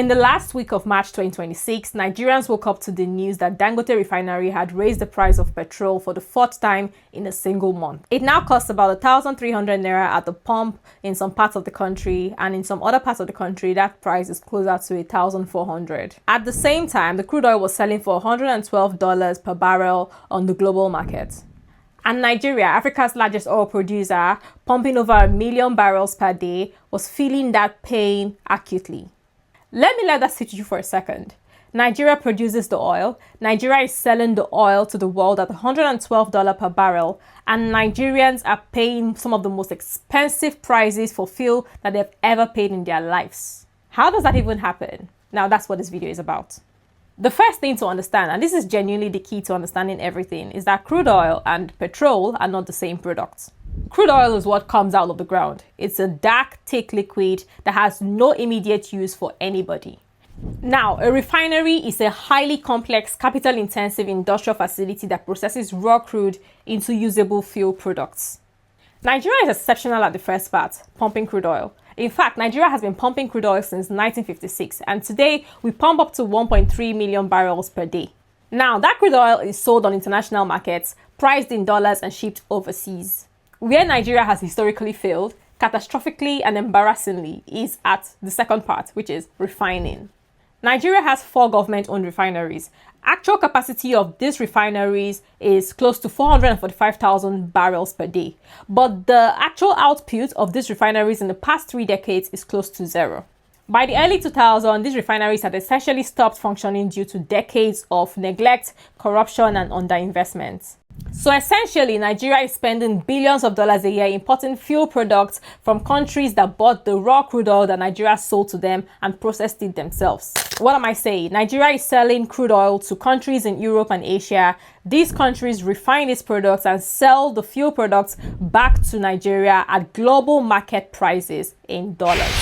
In the last week of March 2026, Nigerians woke up to the news that Dangote Refinery had raised the price of petrol for the fourth time in a single month. It now costs about 1,300 naira at the pump in some parts of the country, and in some other parts of the country, that price is closer to 1,400. At the same time, the crude oil was selling for $112 per barrel on the global market. And Nigeria, Africa's largest oil producer, pumping over 1 million barrels per day, was feeling that pain acutely. Let me let that sit with you for a second. Nigeria produces the oil. Nigeria is selling the oil to the world at $112 per barrel, and Nigerians are paying some of the most expensive prices for fuel that they've ever paid in their lives. How does that even happen? Now, that's what this video is about. The first thing to understand, and this is genuinely the key to understanding everything, is that crude oil and petrol are not the same products. Crude oil is what comes out of the ground. It's a dark, thick liquid that has no immediate use for anybody. Now, a refinery is a highly complex, capital-intensive industrial facility that processes raw crude into usable fuel products. Nigeria is exceptional at the first part, pumping crude oil. In fact, Nigeria has been pumping crude oil since 1956, and today we pump up to 1.3 million barrels per day. Now, that crude oil is sold on international markets, priced in dollars and shipped overseas. Where Nigeria has historically failed, catastrophically and embarrassingly, is at the second part, which is refining. Nigeria has 4 government-owned refineries. Actual capacity of these refineries is close to 445,000 barrels per day. But the actual output of these refineries in the past 3 decades is close to zero. By the early 2000s, these refineries had essentially stopped functioning due to decades of neglect, corruption, and underinvestment. So essentially, Nigeria is spending billions of dollars a year importing fuel products from countries that bought the raw crude oil that Nigeria sold to them and processed it themselves. What am I saying? Nigeria is selling crude oil to countries in Europe and Asia. These countries refine these products and sell the fuel products back to Nigeria at global market prices in dollars.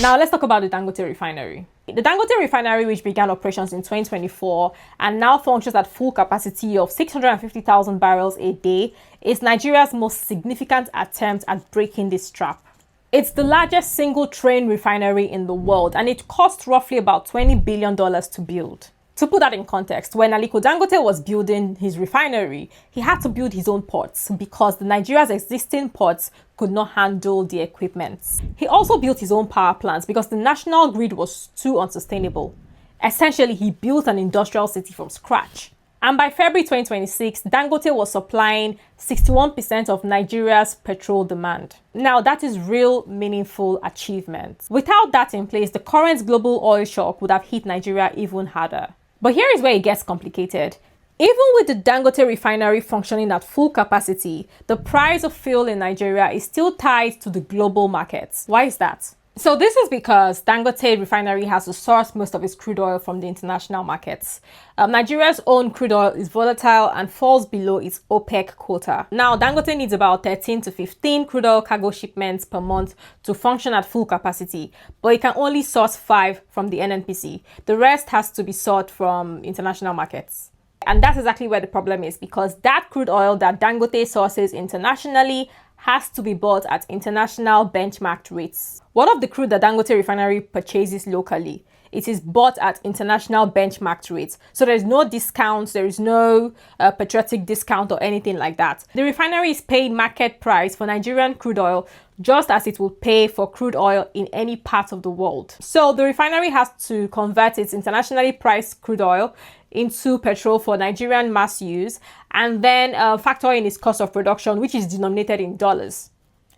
Now let's talk about the Dangote Refinery. The Dangote Refinery, which began operations in 2024 and now functions at full capacity of 650,000 barrels a day, is Nigeria's most significant attempt at breaking this trap. It's the largest single train refinery in the world, and it cost roughly about $20 billion to build. To put that in context, when Aliko Dangote was building his refinery, he had to build his own ports because Nigeria's existing ports could not handle the equipment. He also built his own power plants because the national grid was too unsustainable. Essentially, he built an industrial city from scratch. And by February 2026, Dangote was supplying 61% of Nigeria's petrol demand. Now, that is real meaningful achievement. Without that in place, the current global oil shock would have hit Nigeria even harder. But here is where it gets complicated. Even with the Dangote Refinery functioning at full capacity, the price of fuel in Nigeria is still tied to the global markets. Why is that? So this is because Dangote Refinery has to source most of its crude oil from the international markets. Nigeria's own crude oil is volatile and falls below its OPEC quota. Now, Dangote needs about 13 to 15 crude oil cargo shipments per month to function at full capacity, but it can only source 5 from the NNPC. The rest has to be sourced from international markets. And that's exactly where the problem is, because that crude oil that Dangote sources internationally has to be bought at international benchmarked rates. What of the crude that Dangote Refinery purchases locally? It is bought at international benchmarked rates. So there's no discounts, there is no patriotic discount or anything like that. The refinery is paying market price for Nigerian crude oil just as it would pay for crude oil in any part of the world. So the refinery has to convert its internationally priced crude oil into petrol for Nigerian mass use and then factor in its cost of production, which is denominated in dollars.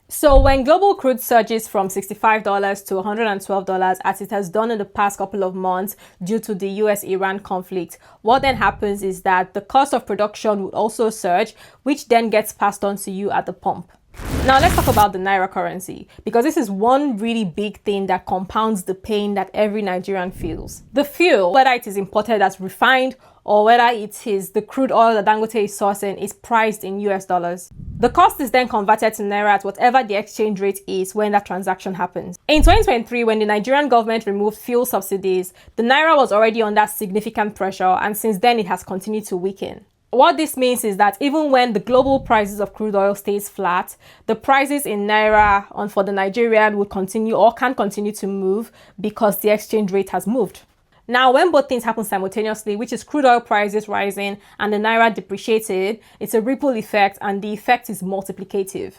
So when global crude surges from $65 to $112, as it has done in the past couple of months due to the US-Iran conflict, what then happens is that the cost of production would also surge, which then gets passed on to you at the pump. Now let's talk about the naira currency, because this is one really big thing that compounds the pain that every Nigerian feels. The fuel, whether it is imported as refined or whether it is the crude oil that Dangote is sourcing, is priced in US dollars. The cost is then converted to naira at whatever the exchange rate is when that transaction happens. In 2023, when the Nigerian government removed fuel subsidies, the naira was already under significant pressure, and since then it has continued to weaken. What this means is that even when the global prices of crude oil stays flat, the prices in naira for the Nigerian would continue or can continue to move because the exchange rate has moved. Now, when both things happen simultaneously, which is crude oil prices rising and the naira depreciated, it's a ripple effect, and the effect is multiplicative.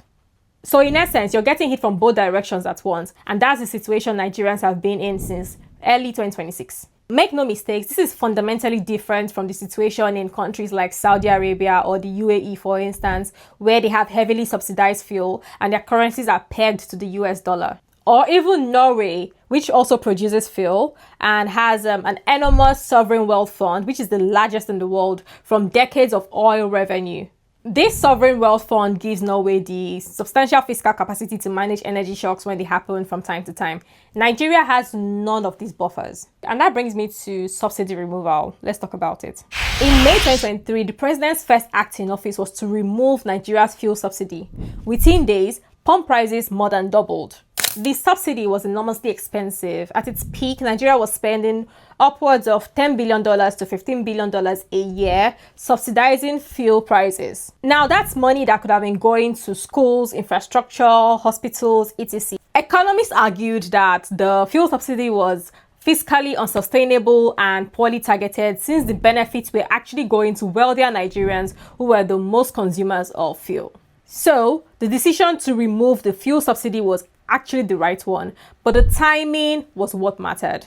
So in essence, you're getting hit from both directions at once, and that's the situation Nigerians have been in since early 2026. Make no mistakes, this is fundamentally different from the situation in countries like Saudi Arabia or the UAE, for instance, where they have heavily subsidized fuel and their currencies are pegged to the US dollar. Or even Norway, which also produces fuel and has an enormous sovereign wealth fund, which is the largest in the world, from decades of oil revenue. This sovereign wealth fund gives Norway the substantial fiscal capacity to manage energy shocks when they happen from time to time. Nigeria has none of these buffers. And that brings me to subsidy removal. Let's talk about it. In May 2023, the president's first act in office was to remove Nigeria's fuel subsidy. Within days, pump prices more than doubled. The subsidy was enormously expensive. At its peak, Nigeria was spending upwards of $10 billion to $15 billion a year subsidizing fuel prices. Now, that's money that could have been going to schools, infrastructure, hospitals, etc. Economists argued that the fuel subsidy was fiscally unsustainable and poorly targeted, since the benefits were actually going to wealthier Nigerians who were the most consumers of fuel. So, the decision to remove the fuel subsidy was actually the right one, but the timing was what mattered.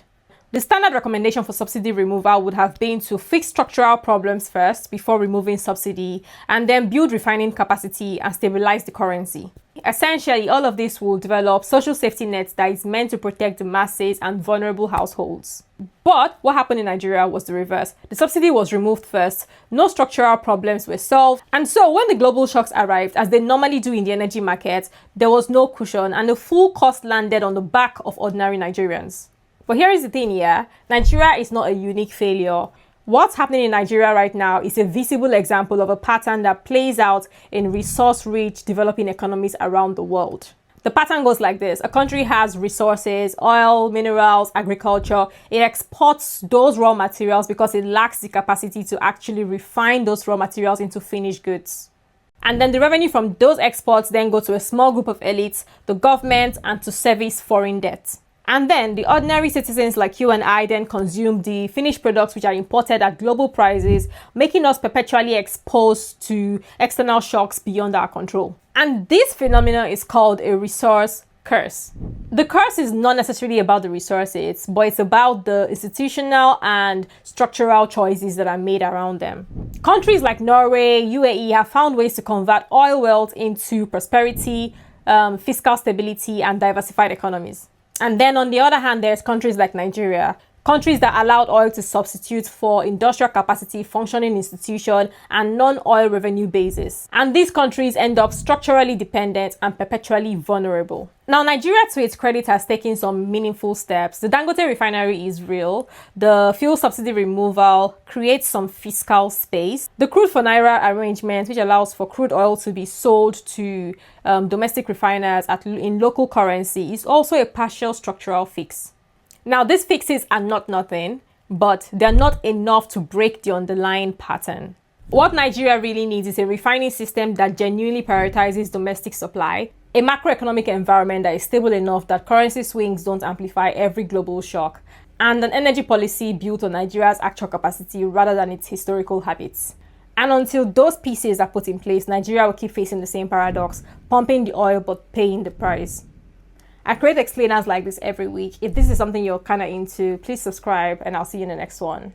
The standard recommendation for subsidy removal would have been to fix structural problems first before removing subsidy, and then build refining capacity and stabilize the currency. Essentially, all of this will develop social safety nets that is meant to protect the masses and vulnerable households. But what happened in Nigeria was the reverse. The subsidy was removed first, no structural problems were solved, and so when the global shocks arrived, as they normally do in the energy market, there was no cushion and the full cost landed on the back of ordinary Nigerians. But here is the thing here, Nigeria is not a unique failure. What's happening in Nigeria right now is a visible example of a pattern that plays out in resource-rich developing economies around the world. The pattern goes like this. A country has resources, oil, minerals, agriculture. It exports those raw materials because it lacks the capacity to actually refine those raw materials into finished goods. And then the revenue from those exports then go to a small group of elites, the government, and to service foreign debt. And then the ordinary citizens like you and I then consume the finished products which are imported at global prices, making us perpetually exposed to external shocks beyond our control. And this phenomenon is called a resource curse. The curse is not necessarily about the resources, but it's about the institutional and structural choices that are made around them. Countries like Norway, UAE have found ways to convert oil wealth into prosperity, fiscal stability, and diversified economies. And then on the other hand, there's countries like Nigeria, countries that allowed oil to substitute for industrial capacity, functioning institution, and non-oil revenue bases. And these countries end up structurally dependent and perpetually vulnerable. Now, Nigeria, to its credit, has taken some meaningful steps. The Dangote Refinery is real. The fuel subsidy removal creates some fiscal space. The crude for naira arrangement, which allows for crude oil to be sold to domestic refiners in local currency, is also a partial structural fix. Now, these fixes are not nothing, but they're not enough to break the underlying pattern. What Nigeria really needs is a refining system that genuinely prioritizes domestic supply, a macroeconomic environment that is stable enough that currency swings don't amplify every global shock, and an energy policy built on Nigeria's actual capacity rather than its historical habits. And until those pieces are put in place, Nigeria will keep facing the same paradox, pumping the oil but paying the price. I create explainers like this every week. If this is something you're kind of into, please subscribe and I'll see you in the next one.